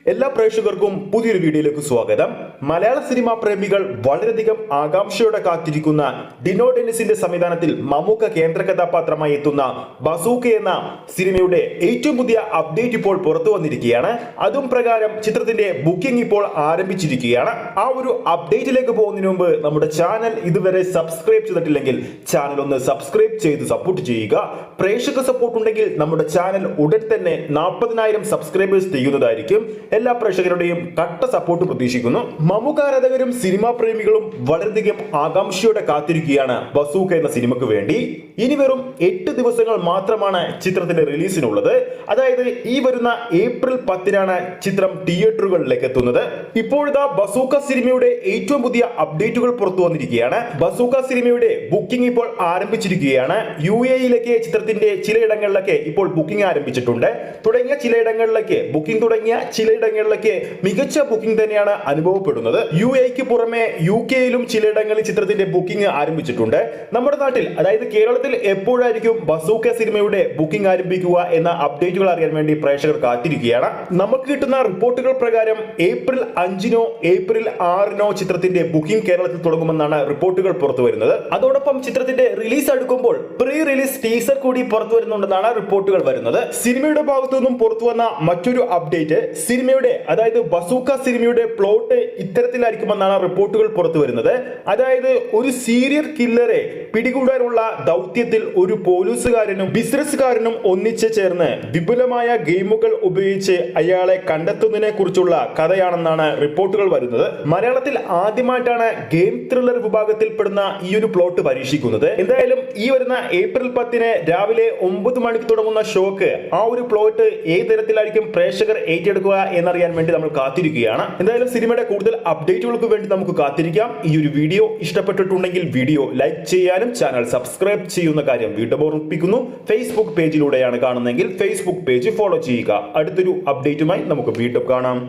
എല്ലാ പ്രേക്ഷകർക്കും പുതിയൊരു വീഡിയോയിലേക്ക് സ്വാഗതം. മലയാള സിനിമാ പ്രേമികൾ വളരെയധികം ആകാംക്ഷയോടെ കാത്തിരിക്കുന്ന ഡിനോ ഡെന്നിസിന്റെ സംവിധാനത്തിൽ മമ്മൂക്ക കേന്ദ്ര കഥാപാത്രമായി എത്തുന്ന ബസൂക്ക എന്ന സിനിമയുടെ ഏറ്റവും പുതിയ അപ്ഡേറ്റ് ഇപ്പോൾ പുറത്തു വന്നിരിക്കുകയാണ്. അതും പ്രകാരം ചിത്രത്തിന്റെ ബുക്കിംഗ് ഇപ്പോൾ ആരംഭിച്ചിരിക്കുകയാണ്. ആ ഒരു അപ്ഡേറ്റിലേക്ക് പോകുന്നതിന് മുമ്പ് നമ്മുടെ ചാനൽ ഇതുവരെ സബ്സ്ക്രൈബ് ചെയ്തിട്ടില്ലെങ്കിൽ ചാനൽ ഒന്ന് സബ്സ്ക്രൈബ് ചെയ്ത് സപ്പോർട്ട് ചെയ്യുക. പ്രേക്ഷക സപ്പോർട്ട് ഉണ്ടെങ്കിൽ നമ്മുടെ ചാനൽ ഉടൻ തന്നെ 40,000 സബ്സ്ക്രൈബേഴ്സ് ചെയ്യുന്നതായിരിക്കും. എല്ലാ പ്രേക്ഷകരുടെയും കട്ട സപ്പോർട്ട് പ്രതീക്ഷിക്കുന്നു. മമ്മൂക്ക ആരാധകരും സിനിമാ പ്രേമികളും വളരെയധികം ആകാംക്ഷയോടെ കാത്തിരിക്കുകയാണ് ബസൂക്ക എന്ന സിനിമയ്ക്ക് വേണ്ടി. ഇനി വെറും 8 ദിവസങ്ങൾ മാത്രമാണ് ചിത്രത്തിന്റെ റിലീസിനുള്ളത്. അതായത് ഈ വരുന്ന ഏപ്രിൽ 10-നാണ് ചിത്രം തിയേറ്ററുകളിലേക്ക് എത്തുന്നത്. ഇപ്പോഴത്തെ ബസൂക്ക സിനിമയുടെ ഏറ്റവും പുതിയ അപ്ഡേറ്റുകൾ പുറത്തു വന്നിരിക്കുകയാണ്. ബസൂക്ക സിനിമയുടെ ബുക്കിംഗ് ഇപ്പോൾ ആരംഭിച്ചിരിക്കുകയാണ്. UAE-യിലേക്ക് ചിത്രത്തിന്റെ ചിലയിടങ്ങളിലൊക്കെ ഇപ്പോൾ ബുക്കിംഗ് ആരംഭിച്ചിട്ടുണ്ട്. തുടങ്ങിയ ചിലയിടങ്ങളിലേക്ക് മികച്ച ബുക്കിംഗ് തന്നെയാണ് അനുഭവപ്പെടുന്നത്. UAE-ക്ക് പുറമെ UK-യിലും ചിലയിടങ്ങളിൽ ചിത്രത്തിന്റെ ബുക്കിംഗ് ആരംഭിച്ചിട്ടുണ്ട്. നമ്മുടെ നാട്ടിൽ അതായത് കേരളത്തിൽ എപ്പോഴായിരിക്കും ബസൂക്ക സിനിമയുടെ ബുക്കിംഗ് ആരംഭിക്കുക എന്ന അപ്ഡേറ്റുകൾ അറിയാൻ വേണ്ടി പ്രേക്ഷകർ കാത്തിരിക്കുകയാണ്. നമുക്ക് കിട്ടുന്ന റിപ്പോർട്ടുകൾ പ്രകാരം ഏപ്രിൽ 5-നോ ഏപ്രിൽ 6-നോ ചിത്രത്തിന്റെ ബുക്കിംഗ് കേരളത്തിൽ തുടങ്ങുമെന്നാണ് റിപ്പോർട്ടുകൾ പുറത്തു വരുന്നത്. അതോടൊപ്പം ചിത്രത്തിന്റെ റിലീസ് അടുക്കുമ്പോൾ പ്രീ റിലീസ് ടീസർ കൂടി പുറത്തു വരുന്നുണ്ടെന്നാണ് റിപ്പോർട്ടുകൾ വരുന്നത്. സിനിമയുടെ ഭാഗത്തു നിന്നും പുറത്തു വന്ന മറ്റൊരു അപ്ഡേറ്റ് സിനിമയുടെ അതായത് ബസൂക്ക സിനിമയുടെ പ്ലോട്ട് ഇത്തരത്തിലായിരിക്കുമെന്നാണ് റിപ്പോർട്ടുകൾ പുറത്തു വരുന്നത്. അതായത് ഒരു സീരിയൽ കില്ലറെ പിടികൂടാനുള്ള ദൗത്യത്തിൽ ഒരു പോലീസുകാരനും ബിസിനസ്സുകാരനും ഒന്നിച്ചു ചേർന്ന് വിപുലമായ ഗെയിമുകൾ ഉപയോഗിച്ച് അയാളെ കണ്ടെത്തുന്നതിനെ കുറിച്ചുള്ള കഥയാണെന്നാണ് റിപ്പോർട്ടുകൾ വരുന്നത്. മലയാളത്തിൽ ആദ്യമായിട്ടാണ് ഗെയിം ത്രില്ലർ വിഭാഗത്തിൽപ്പെടുന്ന ഈ ഒരു പ്ലോട്ട് പരീക്ഷിക്കുന്നത്. എന്തായാലും ഈ വരുന്ന ഏപ്രിൽ 10-ന് രാവിലെ 9 മണിക്ക് തുടങ്ങുന്ന ഷോക്ക് ആ ഒരു പ്ലോട്ട് ഏത് തരത്തിലായിരിക്കും പ്രേക്ഷകർ ഏറ്റെടുക്കുക എന്നറിയാൻ വേണ്ടി നമ്മൾ കാത്തിരിക്കുകയാണ്. എന്തായാലും സിനിമയുടെ കൂടുതൽ അപ്ഡേറ്റുകൾക്ക് വേണ്ടി നമുക്ക് കാത്തിരിക്കാം. ഈ ഒരു വീഡിയോ ഇഷ്ടപ്പെട്ടിട്ടുണ്ടെങ്കിൽ വീഡിയോ ലൈക്ക് ചെയ്യാനും ചാനൽ സബ്സ്ക്രൈബ് ചെയ്യുന്ന കാര്യം വീണ്ടും ഓർമ്മിപ്പിക്കുന്നു. ഫേസ്ബുക്ക് പേജിലൂടെയാണ് കാണുന്നതെങ്കിൽ ഫേസ്ബുക്ക് പേജ് ഫോളോ ചെയ്യുക. അടുത്തൊരു അപ്ഡേറ്റുമായി നമുക്ക് വീണ്ടും കാണാം.